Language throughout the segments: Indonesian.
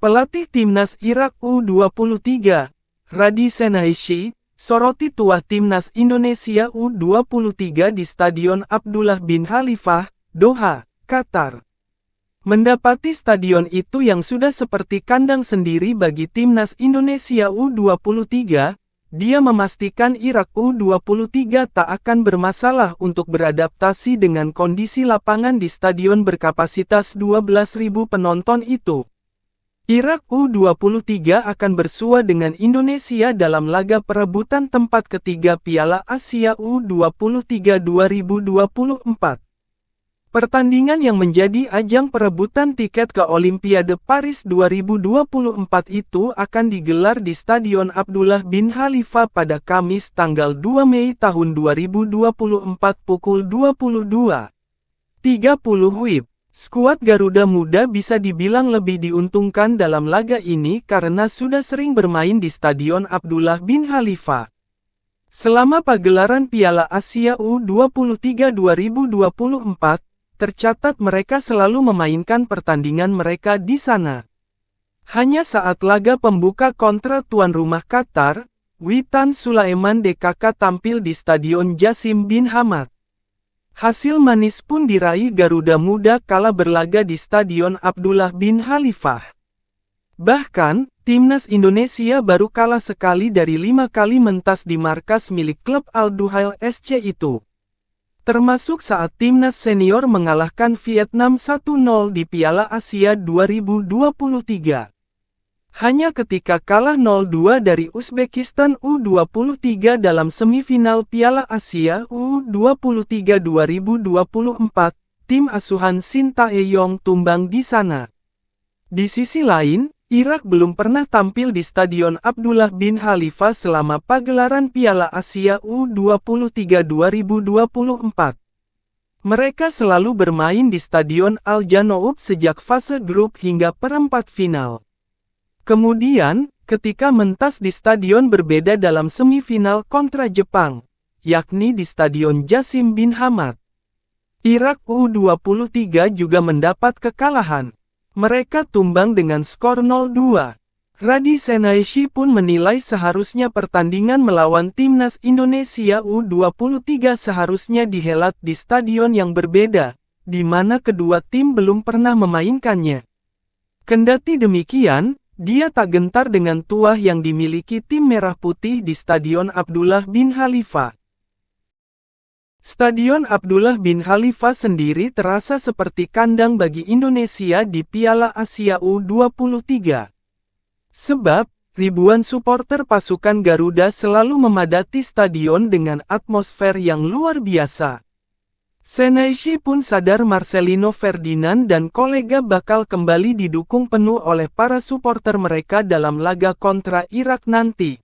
Pelatih Timnas Irak U23, Radi Senaishi, soroti tuah Timnas Indonesia U23 di Stadion Abdullah bin Khalifah, Doha, Qatar. Mendapati stadion itu yang sudah seperti kandang sendiri bagi Timnas Indonesia U23, dia memastikan Irak U23 tak akan bermasalah untuk beradaptasi dengan kondisi lapangan di stadion berkapasitas 12.000 penonton itu. Irak U23 akan bersua dengan Indonesia dalam laga perebutan tempat ketiga Piala Asia U23 2024. Pertandingan yang menjadi ajang perebutan tiket ke Olimpiade Paris 2024 itu akan digelar di Stadion Abdullah bin Khalifah pada Kamis tanggal 2 Mei tahun 2024 pukul 22.30 WIB. Skuad Garuda Muda bisa dibilang lebih diuntungkan dalam laga ini karena sudah sering bermain di Stadion Abdullah bin Khalifah. Selama pagelaran Piala Asia U23 2024, tercatat mereka selalu memainkan pertandingan mereka di sana. Hanya saat laga pembuka kontra tuan rumah Qatar, Witan Sulaiman DKK tampil di Stadion Jasim bin Hamad. Hasil manis pun diraih Garuda Muda kala berlaga di Stadion Abdullah bin Khalifah. Bahkan, Timnas Indonesia baru kalah sekali dari 5 kali mentas di markas milik klub Al Duhail SC itu. Termasuk saat Timnas Senior mengalahkan Vietnam 1-0 di Piala Asia 2023. Hanya ketika kalah 0-2 dari Uzbekistan U23 dalam semifinal Piala Asia U23 2024, tim asuhan Shin Tae-yong tumbang di sana. Di sisi lain, Irak belum pernah tampil di Stadion Abdullah bin Khalifah selama pagelaran Piala Asia U23 2024. Mereka selalu bermain di Stadion Al-Janoub sejak fase grup hingga perempat final. Kemudian, ketika mentas di stadion berbeda dalam semifinal kontra Jepang, yakni di Stadion Jasim bin Hamad. Irak U23 juga mendapat kekalahan. Mereka tumbang dengan skor 0-2. Radi Senaishi pun menilai seharusnya pertandingan melawan Timnas Indonesia U23 seharusnya dihelat di stadion yang berbeda, di mana kedua tim belum pernah memainkannya. Kendati demikian, dia tak gentar dengan tuah yang dimiliki tim Merah Putih di Stadion Abdullah bin Khalifah. Stadion Abdullah bin Khalifah sendiri terasa seperti kandang bagi Indonesia di Piala Asia U23. Sebab, ribuan supporter pasukan Garuda selalu memadati stadion dengan atmosfer yang luar biasa. Senaishi pun sadar Marcelino Ferdinand dan kolega bakal kembali didukung penuh oleh para supporter mereka dalam laga kontra Irak nanti.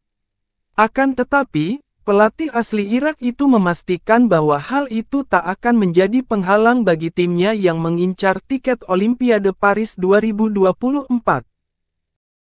Akan tetapi, pelatih asli Irak itu memastikan bahwa hal itu tak akan menjadi penghalang bagi timnya yang mengincar tiket Olimpiade Paris 2024.